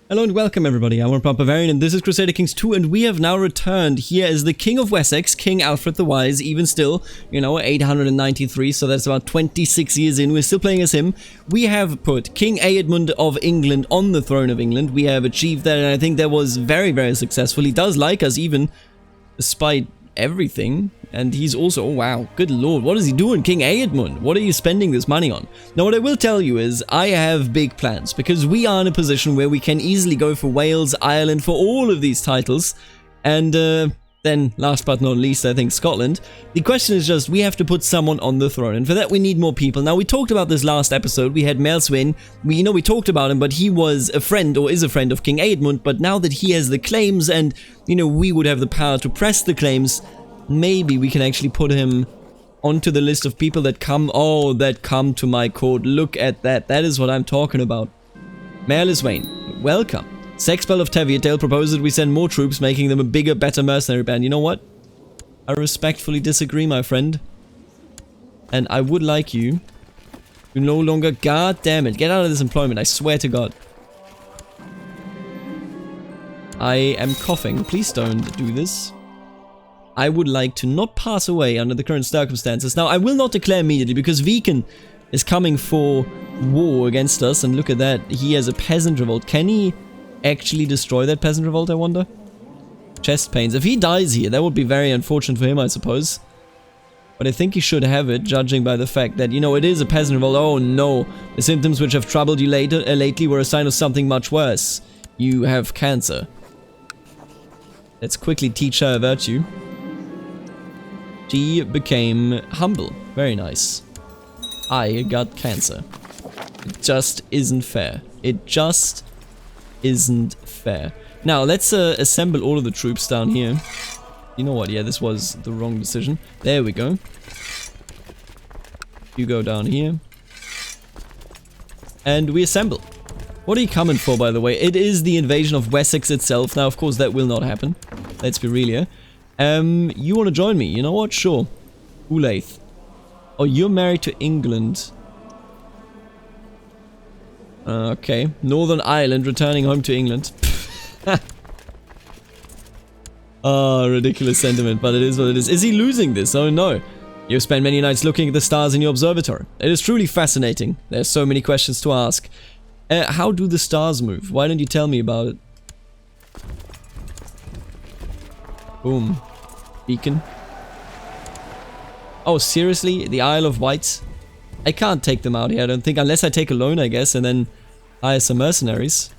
Hello and welcome everybody, I'm Barbarian and this is Crusader Kings 2 and we have now returned here as the King of Wessex, King Alfred the Wise, even still, you know, 893, so that's about 26 years in, we're still playing as him. We have put King Eadmund of England on the throne of England, we have achieved that and I think that was very, very successful. He does like us even, despite everything, and he's also, oh wow, good lord, what is he doing, King Eadmund? What are you spending this money on? Now what I will tell you is, I have big plans, because we are in a position where we can easily go for Wales, Ireland, for all of these titles, and then, last but not least, I think Scotland. The question is just, we have to put someone on the throne, and for that we need more people. Now, we talked about this last episode, we had Melswin, we talked about him, but he was a friend, or is a friend of King Eadmund, but now that he has the claims, and, we would have the power to press the claims, maybe we can actually put him onto the list of people that come, that come to my court. Look at that, that is what I'm talking about. Mayor Liswain, welcome. Sexpel of Teviotdale proposes that we send more troops, making them a bigger, better mercenary band. You know what? I respectfully disagree, my friend. And I would like you to no longer... God damn it, get out of this employment, I swear to God. I am coughing. Please don't do this. I would like to not pass away under the current circumstances. Now, I will not declare immediately, because Viken is coming for war against us. And look at that, he has a peasant revolt. Can he actually destroy that peasant revolt, I wonder? Chest pains. If he dies here, that would be very unfortunate for him, I suppose. But I think he should have it, judging by the fact that, it is a peasant revolt. Oh no, the symptoms which have troubled you lately were a sign of something much worse. You have cancer. Let's quickly teach her a virtue. She became humble. Very nice. I got cancer. It just isn't fair. It just isn't fair. Now, let's assemble all of the troops down here. You know what? Yeah, this was the wrong decision. There we go. You go down here. And we assemble. What are you coming for, by the way? It is the invasion of Wessex itself. Now, of course, that will not happen. Let's be real here. You want to join me? You know what? Sure. Ulaith. Oh, you're married to England. Okay. Northern Ireland returning home to England. Oh, ridiculous sentiment, but it is what it is. Is he losing this? Oh no. You've spent many nights looking at the stars in your observatory. It is truly fascinating. There's so many questions to ask. How do the stars move? Why don't you tell me about it? Boom. Beacon. Oh, seriously? The Isle of Wight? I can't take them out here, I don't think. Unless I take a loan, I guess, and then hire some mercenaries.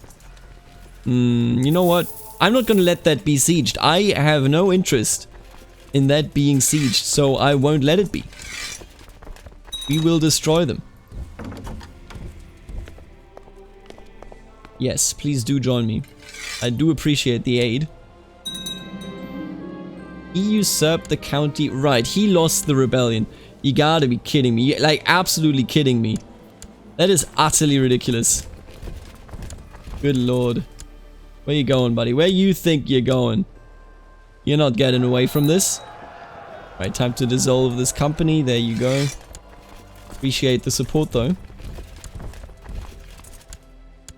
You know what? I'm not gonna let that be sieged. I have no interest in that being sieged, so I won't let it be. We will destroy them. Yes, please do join me. I do appreciate the aid. He usurped the county. Right, he lost the rebellion. You gotta be kidding me. Like, absolutely kidding me. That is utterly ridiculous. Good lord. Where you going, buddy? Where you think you're going? You're not getting away from this. Right, time to dissolve this company. There you go. Appreciate the support, though.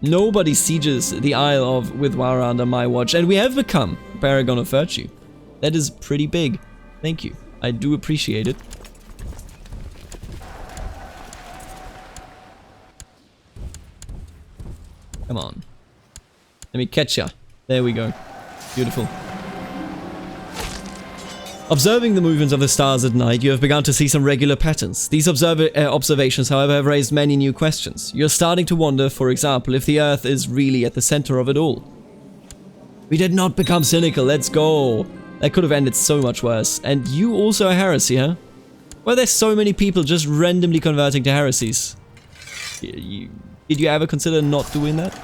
Nobody sieges the Isle of Withwara under my watch, and we have become Paragon of Virtue. That is pretty big. Thank you. I do appreciate it. Come on. Let me catch ya. There we go. Beautiful. Observing the movements of the stars at night, you have begun to see some regular patterns. These observations, however, have raised many new questions. You're starting to wonder, for example, if the Earth is really at the center of it all. We did not become cynical, let's go! That could have ended so much worse. And you also a heresy, huh? Well, there's so many people just randomly converting to heresies. Did you ever consider not doing that?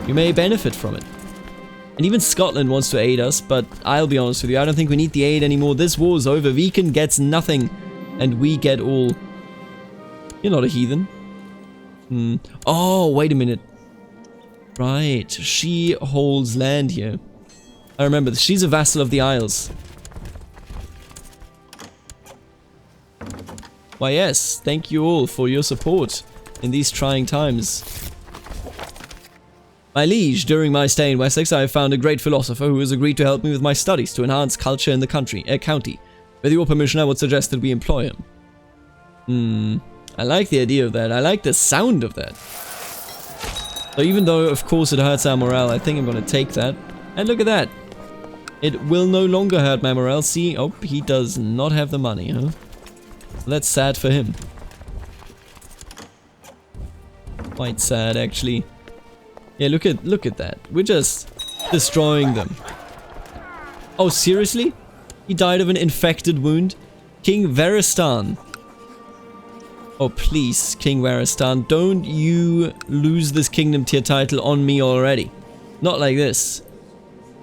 You may benefit from it. And even Scotland wants to aid us, but I'll be honest with you, I don't think we need the aid anymore. This war's over. Viken gets nothing, and we get all. You're not a heathen. Oh, wait a minute. Right, she holds land here. I remember this. She's a vassal of the Isles. Why yes, thank you all for your support in these trying times. My liege, during my stay in Wessex, I have found a great philosopher who has agreed to help me with my studies to enhance culture in the county. With your permission, I would suggest that we employ him. I like the idea of that. I like the sound of that. So even though, of course, it hurts our morale, I think I'm going to take that. And look at that. It will no longer hurt my morale. See? Oh, he does not have the money, huh? That's sad for him. Quite sad, actually. Yeah, look at that. We're just destroying them. Oh, seriously? He died of an infected wound? King Varistan. Oh, please, King Varistan, don't you lose this kingdom tier title on me already. Not like this.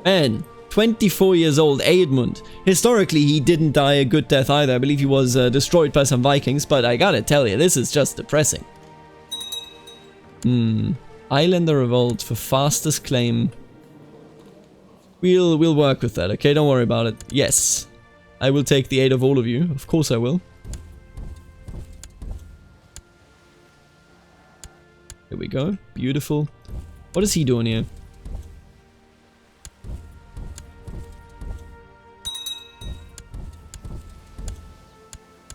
Man, 24 years old, Eadmund. Historically, he didn't die a good death either. I believe he was destroyed by some Vikings, but I gotta tell you, this is just depressing. Islander revolt for fastest claim. We'll work with that, okay? Don't worry about it. Yes. I will take the aid of all of you. Of course I will. Here we go. Beautiful. What is he doing here?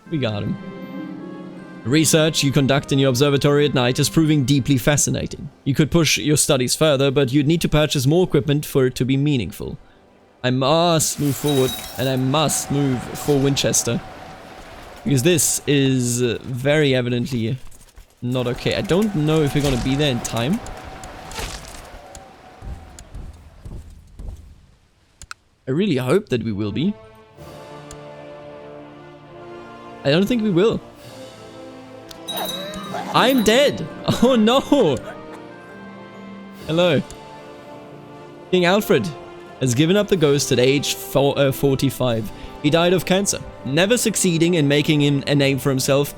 We got him. The research you conduct in your observatory at night is proving deeply fascinating. You could push your studies further, but you'd need to purchase more equipment for it to be meaningful. I must move forward, and I must move for Winchester. Because this is very evidently not okay. I don't know if we're gonna be there in time. I really hope that we will be. I don't think we will. I'm dead! Oh no! Hello. King Alfred has given up the ghost at age 45. He died of cancer, never succeeding in making him a name for himself.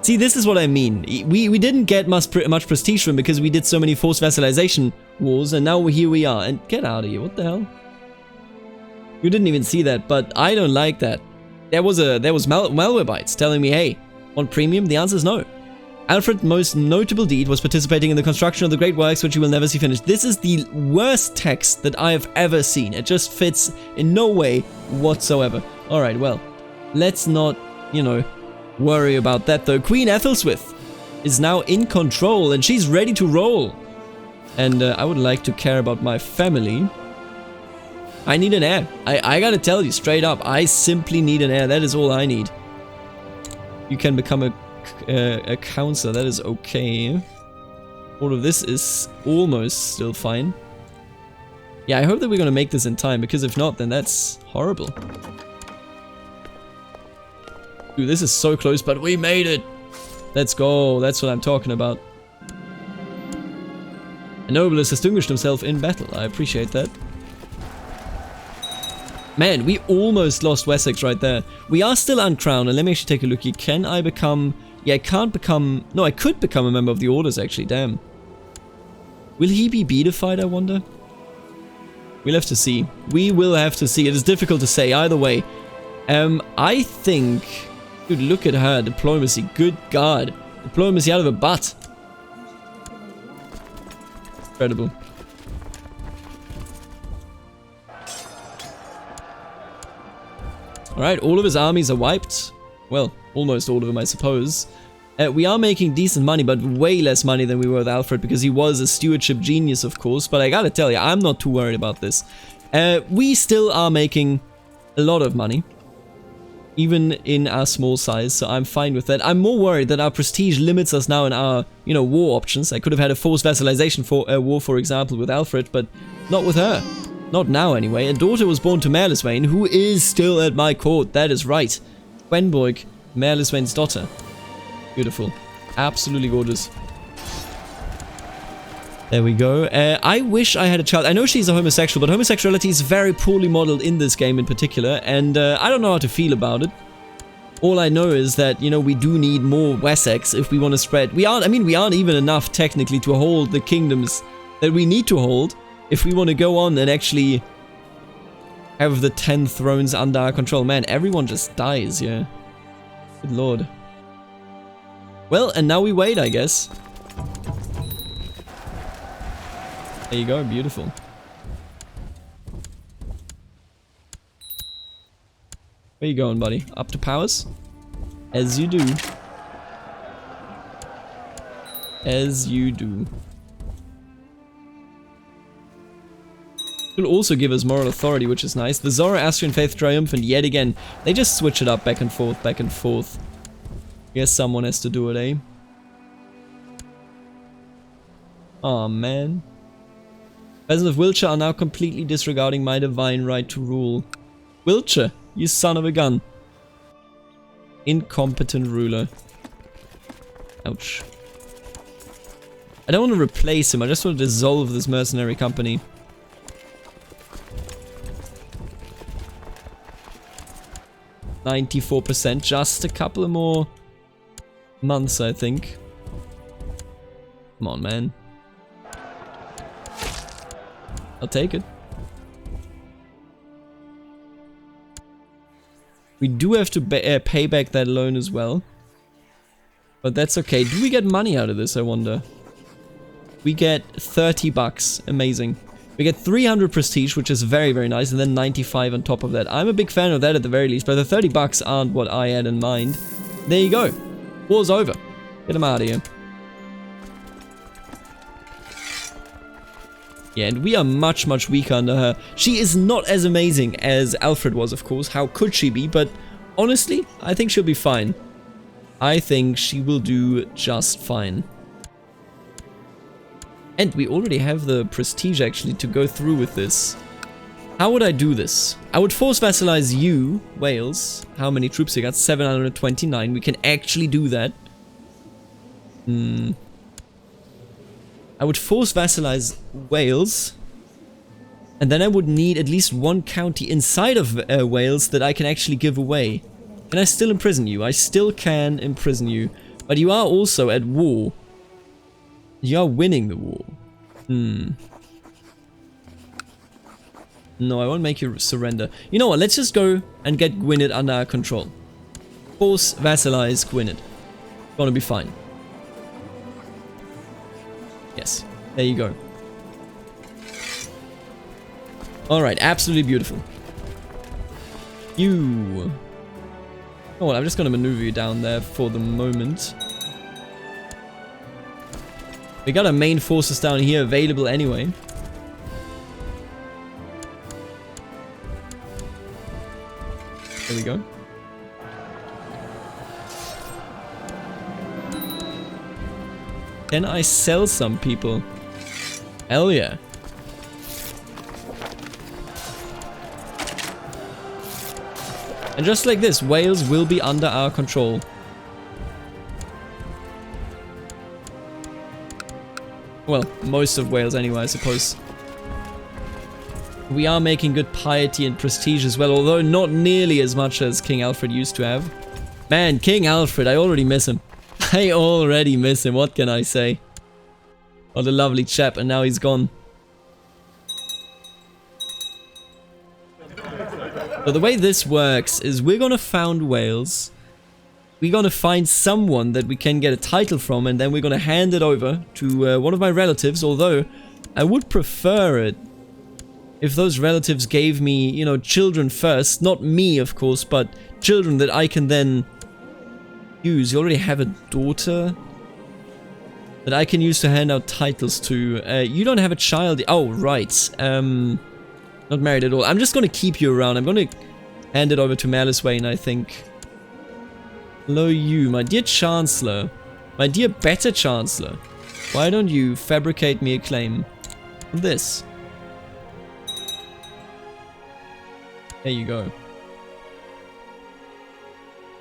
See, this is what I mean. We didn't get much prestige from him because we did so many forced vassalization wars, and now here we are. And get out of here, what the hell? You didn't even see that, but I don't like that. There was malware bites telling me, hey, want premium? The answer is no. Alfred's most notable deed was participating in the construction of the great works which you will never see finished. This is the worst text that I have ever seen. It just fits in no way whatsoever. Alright, well, let's not, you know, worry about that though. Queen Ethel Swift is now in control and she's ready to roll. And I would like to care about my family. I need an heir. I gotta tell you straight up, I simply need an heir. That is all I need. You can become a counselor, that is okay. All of this is almost still fine. Yeah, I hope that we're gonna make this in time, because if not, then that's horrible. Dude, this is so close, but we made it! Let's go, that's what I'm talking about. A noble has distinguished himself in battle, I appreciate that. Man, we almost lost Wessex right there. We are still uncrowned, and let me actually take a look here. Can I become... Yeah, I can't become... No, I could become a member of the orders, actually, damn. Will he be beatified, I wonder? We'll have to see. We will have to see. It is difficult to say, either way. I think... Dude, look at her, diplomacy. Good God. Diplomacy out of her butt. Incredible. Alright, all of his armies are wiped. Well, almost all of them, I suppose. We are making decent money, but way less money than we were with Alfred, because he was a stewardship genius, of course. But I gotta tell you, I'm not too worried about this. We still are making a lot of money, even in our small size, so I'm fine with that. I'm more worried that our prestige limits us now in our, you know, war options. I could have had a forced vassalization for war, for example, with Alfred, but not with her. Not now, anyway. A daughter was born to Merliswain, who is still at my court. That is right. Gwenborg, Merliswain's daughter. Beautiful. Absolutely gorgeous. There we go. I wish I had a child. I know she's a homosexual, but homosexuality is very poorly modeled in this game in particular, and I don't know how to feel about it. All I know is that, you know, we do need more Wessex if we want to spread. We aren't even enough, technically, to hold the kingdoms that we need to hold. If we want to go on and actually have the 10 thrones under our control. Man, everyone just dies, yeah. Good lord. Well, and now we wait, I guess. There you go, beautiful. Where you going, buddy? Up to powers? As you do. As you do. Will also give us moral authority, which is nice. The Zoroastrian faith triumphant yet again. They just switch it up back and forth, back and forth. Guess someone has to do it, eh? Aw, man. Peasants of Wiltshire are now completely disregarding my divine right to rule. Wiltshire, you son of a gun. Incompetent ruler. Ouch. I don't want to replace him, I just want to dissolve this mercenary company. %, just a couple of more months, I think. Come on, man. I'll take it. We do have to pay back that loan as well. But that's okay. Do we get money out of this, I wonder? We get 30 bucks. Amazing. We get 300 prestige, which is very, very nice, and then 95 on top of that. I'm a big fan of that at the very least, but the 30 bucks aren't what I had in mind. There you go. War's over. Get him out of here. Yeah, and we are much, much weaker under her. She is not as amazing as Alfred was, of course. How could she be? But honestly, I think she'll be fine. I think she will do just fine. And we already have the prestige, actually, to go through with this. How would I do this? I would force vassalize you, Wales. How many troops you got? 729. We can actually do that. I would force vassalize Wales. And then I would need at least one county inside of Wales that I can actually give away. Can I still imprison you? I still can imprison you. But you are also at war. You are winning the war. No, I won't make you surrender. You know what? Let's just go and get Gwynedd under our control. Force vassalize Gwynedd. Gonna be fine. Yes. There you go. Alright, absolutely beautiful. You. Oh, well, I'm just gonna maneuver you down there for the moment. We got our main forces down here available anyway. There we go. Can I sell some people? Hell yeah. And just like this, Wales will be under our control. Well, most of Wales anyway, I suppose. We are making good piety and prestige as well, although not nearly as much as King Alfred used to have. Man, King Alfred, I already miss him. I already miss him, what can I say? What a lovely chap, and now he's gone. So the way this works is we're gonna found Wales. We're gonna find someone that we can get a title from, and then we're gonna hand it over to one of my relatives, although I would prefer it if those relatives gave me, you know, children first. Not me, of course, but children that I can then use. You already have a daughter that I can use to hand out titles to. You don't have a child. Oh, right. Not married at all. I'm just gonna keep you around. I'm gonna hand it over to Maliswain, I think. Hello, you, my dear Chancellor. My dear better Chancellor. Why don't you fabricate me a claim on this? There you go.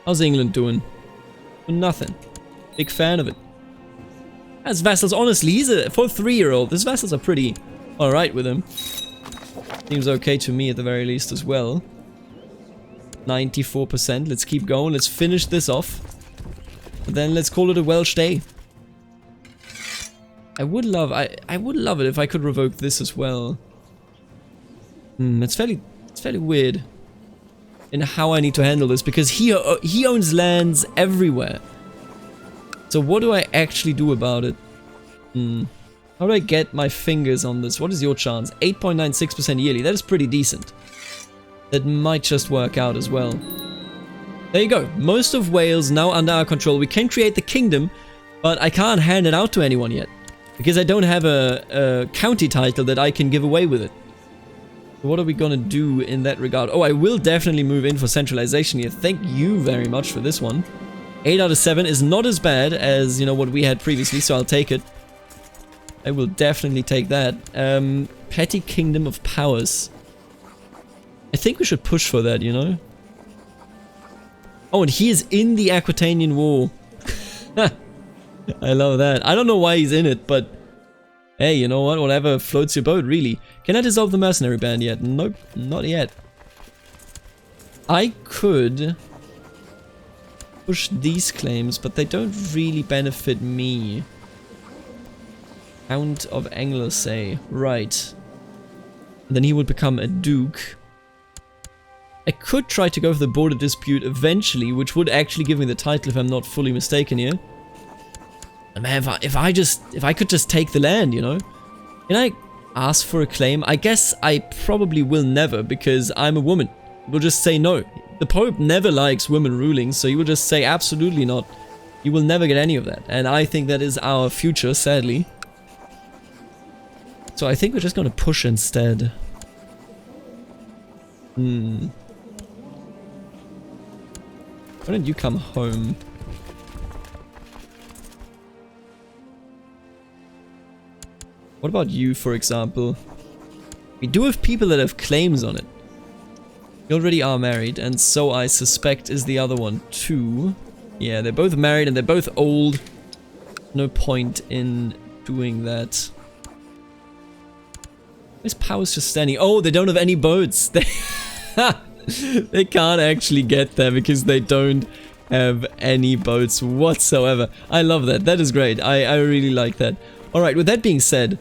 How's England doing? Nothing. Big fan of it. As vassals, honestly, he's for a 3-year-old, his vassals are pretty alright with him. Seems okay to me at the very least as well. 94%. Let's keep going. Let's finish this off. And then let's call it a Welsh day. I would love it if I could revoke this as well. It's fairly weird in how I need to handle this, because he owns lands everywhere. So what do I actually do about it? How do I get my fingers on this? What is your chance? 8.96% yearly. That is pretty decent. That might just work out as well. There you go. Most of Wales now under our control. We can create the kingdom, but I can't hand it out to anyone yet. Because I don't have a county title that I can give away with it. So what are we gonna do in that regard? Oh, I will definitely move in for centralization here. Thank you very much for this one. 8 out of 7 is not as bad as, you know, what we had previously, so I'll take it. I will definitely take that. Petty Kingdom of Powers. I think we should push for that, you know? Oh, and he is in the Aquitanian War. I love that. I don't know why he's in it, but hey, you know what? Whatever floats your boat, really. Can I dissolve the mercenary band yet? Nope, not yet. I could push these claims, but they don't really benefit me. Count of Anglesey, right. And then he would become a duke. I could try to go for the border dispute eventually, which would actually give me the title if I'm not fully mistaken here. And man, if I could just take the land, you know? Can I ask for a claim? I guess I probably will never, because I'm a woman. We'll just say no. The Pope never likes women ruling, so he will just say absolutely not. You will never get any of that. And I think that is our future, sadly. So I think we're just gonna push instead. Why don't you come home? What about you, for example? We do have people that have claims on it. You already are married, and so I suspect is the other one too. Yeah, they're both married and they're both old. No point in doing that. This power's just standing. Oh, they don't have any boats. They can't actually get there because they don't have any boats whatsoever. I love that. That is great. I really like that. Alright, with that being said,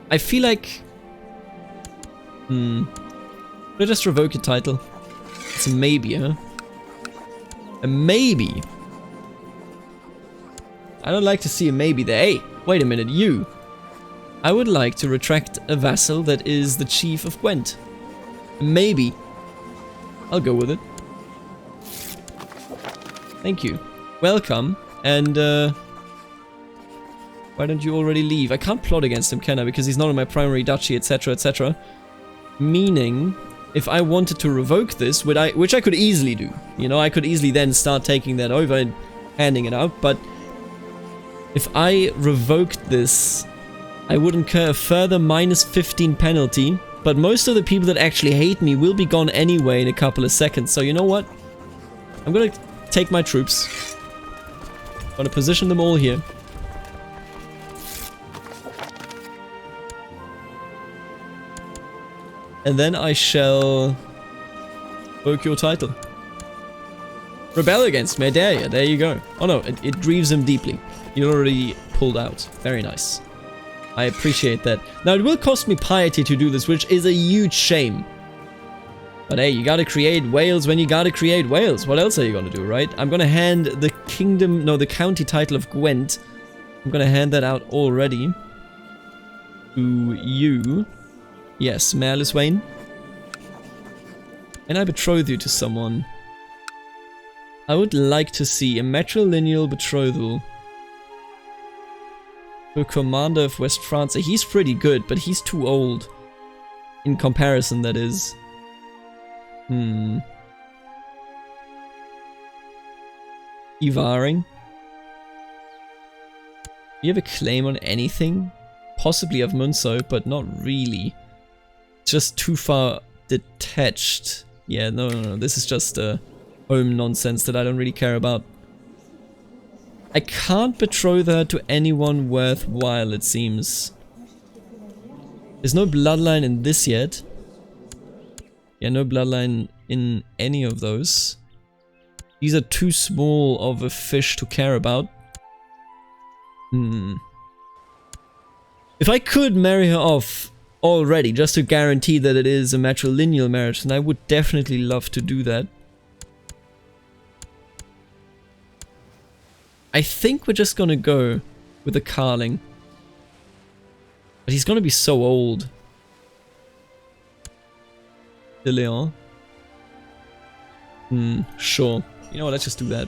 I feel like... Should I just revoke a title? It's a maybe, huh? A maybe. I don't like to see a maybe there. Hey, wait a minute, you. I would like to retract a vassal that is the chief of Gwent. Maybe. I'll go with it. Thank you. Welcome. And, why don't you already leave? I can't plot against him, can I? Because he's not in my primary duchy, etc, etc. Meaning, if I wanted to revoke this, which I could easily do. You know, I could easily then start taking that over and handing it out. But if I revoked this, I would incur a further -15 penalty. But most of the people that actually hate me will be gone anyway in a couple of seconds. So you know what? I'm gonna take my troops. I'm gonna position them all here. And then I shall invoke your title. Rebel against me, I dare you. There you go. Oh no, it grieves him deeply. He already pulled out. Very nice. I appreciate that. Now it will cost me piety to do this, which is a huge shame. But hey, you gotta create Wales when you gotta create Wales. What else are you gonna do, right? I'm gonna hand the kingdom, no, the county title of Gwent. I'm gonna hand that out already. To you. Yes, Mayorless Wayne. And I betroth you to someone. I would like to see a matrilineal betrothal. To a commander of West France. He's pretty good, but he's too old. In comparison, that is. Evaring. Do you have a claim on anything? Possibly of Munso, but not really. It's just too far detached. Yeah, no. This is just home nonsense that I don't really care about. I can't betroth her to anyone worthwhile, it seems. There's no bloodline in this yet. Yeah, no bloodline in any of those. These are too small of a fish to care about. If I could marry her off already, just to guarantee that it is a matrilineal marriage, then I would definitely love to do that. I think we're just gonna go with the Carling. he's gonna be so old. De Leon. Sure. You know what, let's just do that.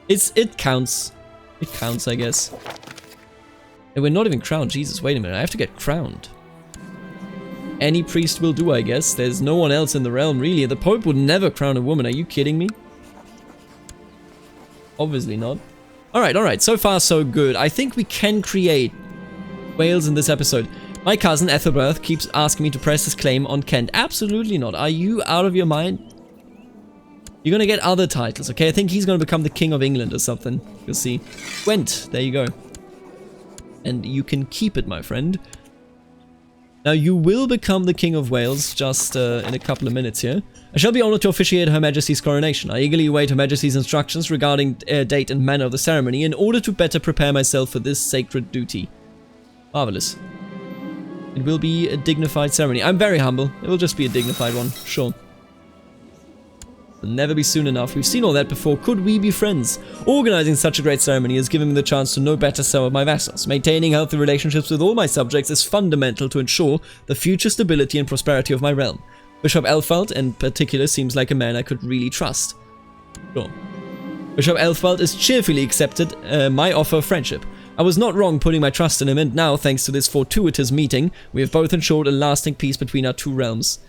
It counts. It counts, I guess. And we're not even crowned. Jesus, wait a minute. I have to get crowned. Any priest will do, I guess. There's no one else in the realm, really. The Pope would never crown a woman. Are you kidding me? Obviously not. Alright. So far, so good. I think we can create Wales in this episode. My cousin, Ethelbert, keeps asking me to press his claim on Kent. Absolutely not. Are you out of your mind? You're gonna get other titles, okay? I think he's gonna become the King of England or something. You'll see. Gwent, there you go. And you can keep it, my friend. Now, you will become the King of Wales just in a couple of minutes here. I shall be honored to officiate Her Majesty's coronation. I eagerly await Her Majesty's instructions regarding date and manner of the ceremony in order to better prepare myself for this sacred duty. Marvelous. It will be a dignified ceremony. I'm very humble. It will just be a dignified one, sure. It'll never be soon enough. We've seen all that before. Could we be friends? Organizing such a great ceremony has given me the chance to know better some of my vassals. Maintaining healthy relationships with all my subjects is fundamental to ensure the future stability and prosperity of my realm. Bishop Elfald, in particular, seems like a man I could really trust. Sure. Bishop Elfald has cheerfully accepted my offer of friendship. I was not wrong putting my trust in him, and now, thanks to this fortuitous meeting, we have both ensured a lasting peace between our two realms.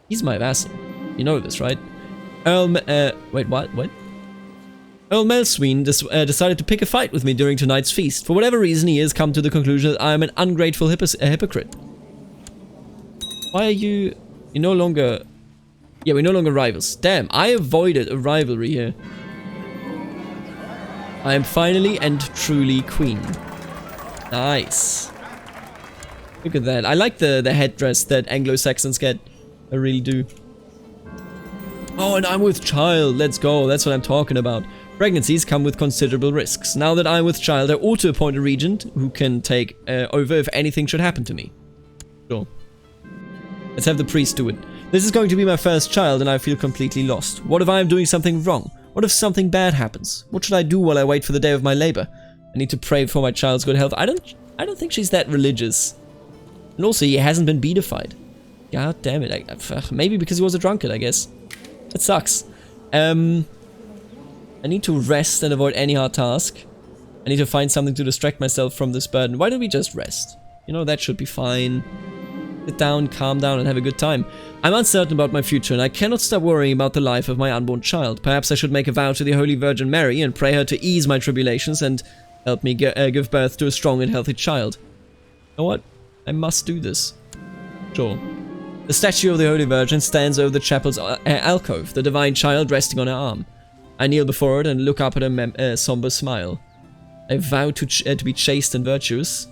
He's my vassal. You know this, right? Wait, what? Earl Melsween decided to pick a fight with me during tonight's feast. For whatever reason, he has come to the conclusion that I am an ungrateful hypocrite. Why are you... You're no longer... Yeah, we're no longer rivals. Damn, I avoided a rivalry here. I am finally and truly queen. Nice. Look at that. I like the headdress that Anglo-Saxons get. I really do. Oh, and I'm with child. Let's go. That's what I'm talking about. Pregnancies come with considerable risks. Now that I'm with child, I ought to appoint a regent who can take over if anything should happen to me. Sure. Let's have the priest do it. This is going to be my first child, and I feel completely lost. What if I am doing something wrong? What if something bad happens? What should I do while I wait for the day of my labor? I need to pray for my child's good health. I don't think she's that religious. And also, he hasn't been beatified. God damn it. Maybe because he was a drunkard, I guess. That sucks. I need to rest and avoid any hard task. I need to find something to distract myself from this burden. Why don't we just rest? You know, that should be fine. Sit down, calm down, and have a good time. I'm uncertain about my future, and I cannot stop worrying about the life of my unborn child. Perhaps I should make a vow to the Holy Virgin Mary and pray her to ease my tribulations and help me give birth to a strong and healthy child. You know what? I must do this. Sure. The statue of the Holy Virgin stands over the chapel's alcove, the divine child resting on her arm. I kneel before it and look up at her somber smile. I vow to be chaste and virtuous.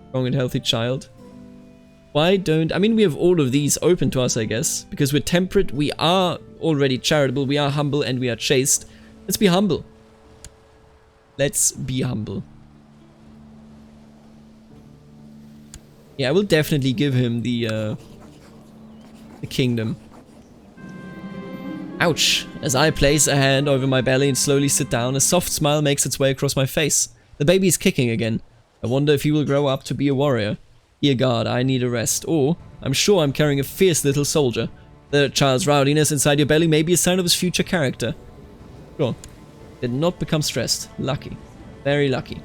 Strong and healthy child. Why don't... I mean, we have all of these open to us, I guess. Because we're temperate, we are already charitable, we are humble, and we are chaste. Let's be humble. Let's be humble. Yeah, I will definitely give him the kingdom. Ouch. As I place a hand over my belly and slowly sit down, a soft smile makes its way across my face. The baby is kicking again. I wonder if he will grow up to be a warrior. Dear God, I need a rest. Or, I'm sure I'm carrying a fierce little soldier. The child's rowdiness inside your belly may be a sign of his future character. Sure. Did not become stressed. Lucky. Very lucky.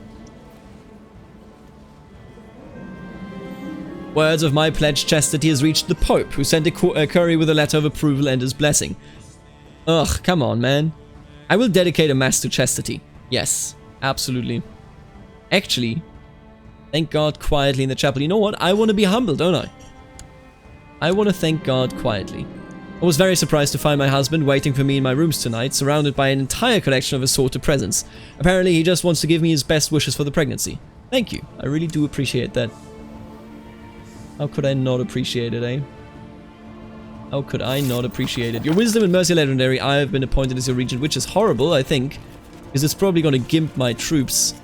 Words of my pledged chastity has reached the Pope, who sent a courier with a letter of approval and his blessing. Ugh, come on, man. I will dedicate a mass to chastity. Yes, absolutely. Actually, thank God quietly in the chapel. You know what? I want to be humble, don't I? I want to thank God quietly. I was very surprised to find my husband waiting for me in my rooms tonight, surrounded by an entire collection of assorted presents. Apparently, he just wants to give me his best wishes for the pregnancy. Thank you. I really do appreciate that. How could I not appreciate it, eh? How could I not appreciate it? Your wisdom and mercy legendary. I have been appointed as your regent, which is horrible, I think. Because it's probably going to gimp my troops.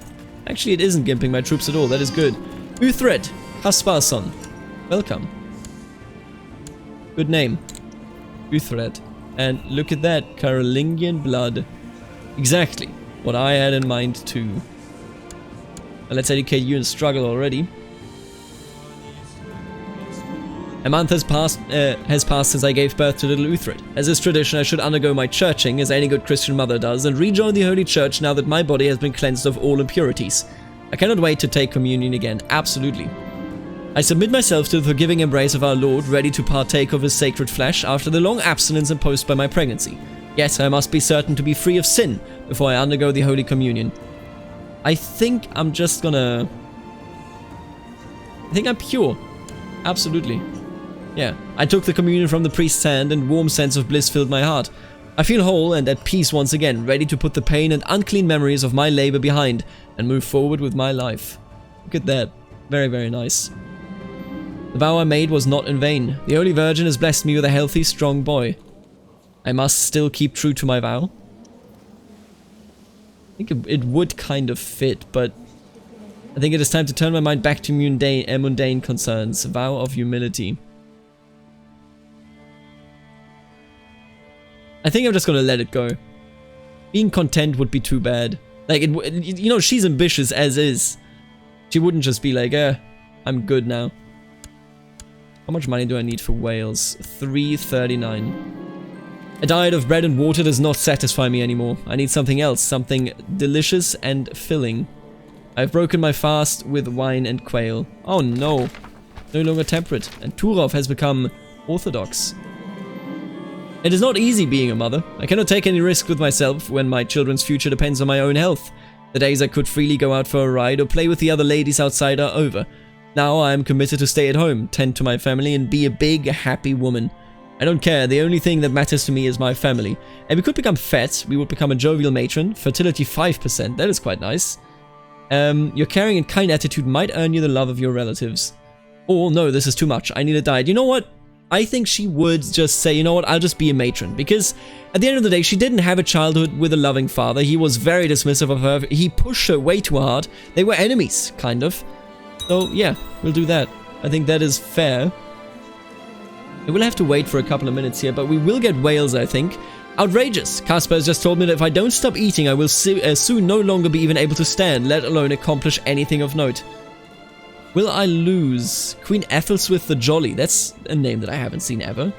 Actually, it isn't gimping my troops at all. That is good. Uthred Hasparson. Welcome. Good name. Uthred. And look at that. Carolingian blood. Exactly what I had in mind too. And let's educate you in struggle already. A month has passed since I gave birth to little Uthred. As is tradition, I should undergo my churching, as any good Christian mother does, and rejoin the Holy Church now that my body has been cleansed of all impurities. I cannot wait to take communion again, absolutely. I submit myself to the forgiving embrace of our Lord, ready to partake of his sacred flesh after the long abstinence imposed by my pregnancy. Yet I must be certain to be free of sin before I undergo the Holy Communion. I think I'm just gonna... I think I'm pure. Absolutely. Yeah, I took the communion from the priest's hand and warm sense of bliss filled my heart. I feel whole and at peace once again, ready to put the pain and unclean memories of my labor behind and move forward with my life. Look at that. Very, very nice. The vow I made was not in vain. The Holy Virgin has blessed me with a healthy, strong boy. I must still keep true to my vow. I think it would kind of fit, but I think it is time to turn my mind back to mundane concerns. Vow of humility. I think I'm just gonna let it go. Being content would be too bad. Like, you know, she's ambitious as is. She wouldn't just be like, I'm good now. How much money do I need for Wales? 339. A diet of bread and water does not satisfy me anymore. I need something else, something delicious and filling. I've broken my fast with wine and quail. Oh no. No longer temperate. And Turov has become orthodox. It is not easy being a mother. I cannot take any risk with myself when my children's future depends on my own health. The days I could freely go out for a ride or play with the other ladies outside are over. Now I am committed to stay at home, tend to my family, and be a big, happy woman. I don't care, the only thing that matters to me is my family. And we could become fat, we would become a jovial matron, fertility 5%, that is quite nice. Your caring and kind attitude might earn you the love of your relatives. Or, no, this is too much, I need a diet. You know what? I think she would just say, you know what, I'll just be a matron. Because at the end of the day, she didn't have a childhood with a loving father. He was very dismissive of her. He pushed her way too hard. They were enemies, kind of. So, yeah, we'll do that. I think that is fair. We will have to wait for a couple of minutes here, but we will get Wales, I think. Outrageous! Casper has just told me that if I don't stop eating, I will soon no longer be even able to stand, let alone accomplish anything of note. Will I lose? Queen Ethel Swift the Jolly. That's a name that I haven't seen ever.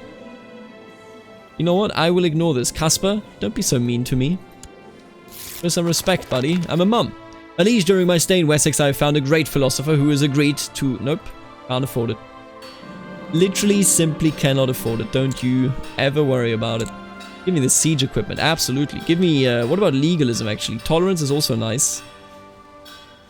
You know what? I will ignore this. Casper, don't be so mean to me. Show some respect, buddy. I'm a mum. A liege, during my stay in Wessex, I found a great philosopher who has agreed to... Nope. Can't afford it. Literally, simply cannot afford it. Don't you ever worry about it. Give me the siege equipment. Absolutely. Give me... what about legalism, actually? Tolerance is also nice.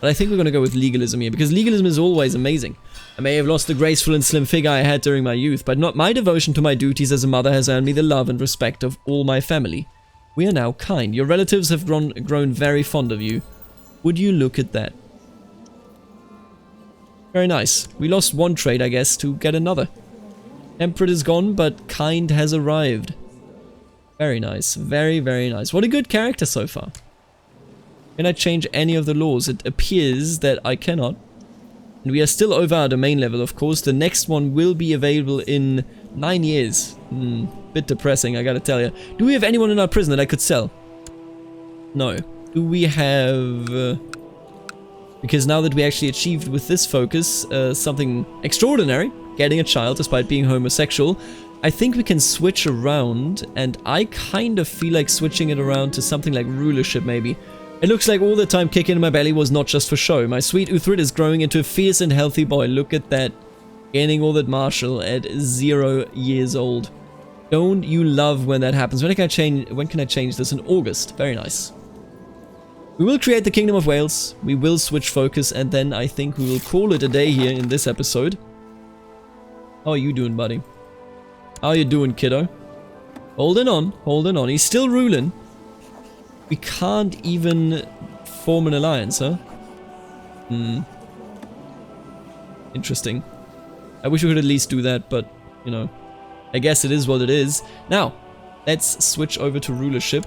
But I think we're going to go with legalism here, because legalism is always amazing. I may have lost the graceful and slim figure I had during my youth, but not my devotion to my duties as a mother has earned me the love and respect of all my family. We are now kind. Your relatives have grown very fond of you. Would you look at that? Very nice. We lost one trait, I guess, to get another. Temperate is gone, but kind has arrived. Very nice. Very, very nice. What a good character so far. Can I change any of the laws? It appears that I cannot. And we are still over our domain level, of course. The next one will be available in 9 years. Bit depressing, I gotta tell you. Do we have anyone in our prison that I could sell? No. Do we have... because now that we actually achieved with this focus something extraordinary, getting a child despite being homosexual, I think we can switch around, and I kind of feel like switching it around to something like rulership, maybe. It looks like all the time kicking in my belly was not just for show. My sweet Uthred is growing into a fierce and healthy boy. Look at that. Gaining all that martial at 0 years old. Don't you love when that happens? When can I change this? In August. Very nice. We will create the Kingdom of Wales. We will switch focus, and then I think we will call it a day here in this episode. How are you doing, buddy? How are you doing, kiddo? Holding on. Holding on. He's still ruling. We can't even form an alliance, huh? Interesting. I wish we could at least do that, but, you know, I guess it is what it is. Now, let's switch over to rulership.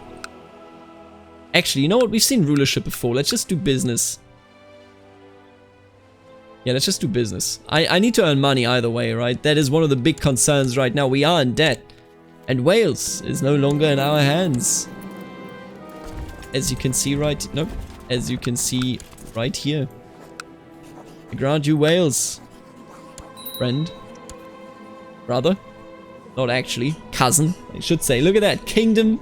Actually, you know what? We've seen rulership before. Let's just do business. Yeah, let's just do business. I need to earn money either way, right? That is one of the big concerns right now. We are in debt. And Wales is no longer in our hands. As you can see right... Nope. As you can see right here. I grant you Wales. Friend. Brother. Not actually. Cousin, I should say. Look at that. Kingdom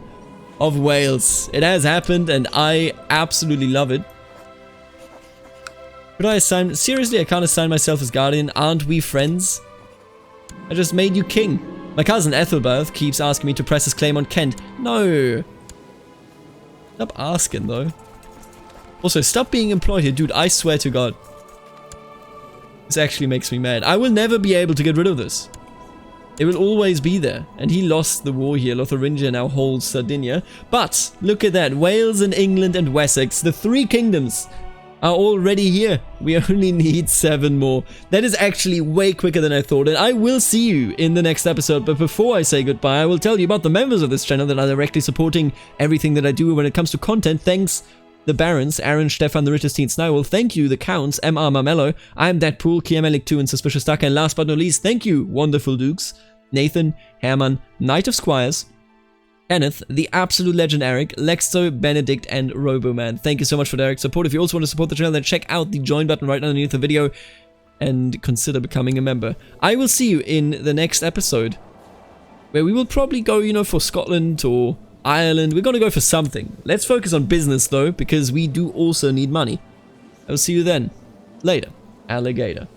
of Wales. It has happened and I absolutely love it. Could I assign... Seriously, I can't assign myself as guardian. Aren't we friends? I just made you king. My cousin Ethelbert keeps asking me to press his claim on Kent. No. Stop asking though. Also, stop being employed here. Dude, I swear to God. This actually makes me mad. I will never be able to get rid of this. It will always be there. And he lost the war here. Lotharingia now holds Sardinia. But, look at that. Wales and England and Wessex, the 3 kingdoms, are already here. We only need 7 more. That is actually way quicker than I thought. And I will see you in the next episode. But before I say goodbye, I will tell you about the members of this channel that are directly supporting everything that I do when it comes to content. Thanks the Barons, Aaron, Stefan, the Ritters, Teen Snywell. Thank you, the Counts, MR Marmello, I'm Deadpool, Kiamelik2, and Suspicious Duck. And last but not least, thank you, Wonderful Dukes, Nathan, Herman, Knight of Squires, Kenneth, the absolute legend Eric, Lexo, Benedict, and Roboman. Thank you so much for direct support. If you also want to support the channel, then check out the join button right underneath the video and consider becoming a member. I will see you in the next episode, where we will probably go, you know, for Scotland or Ireland. We're going to go for something. Let's focus on business though, because we do also need money. I will see you then. Later, alligator.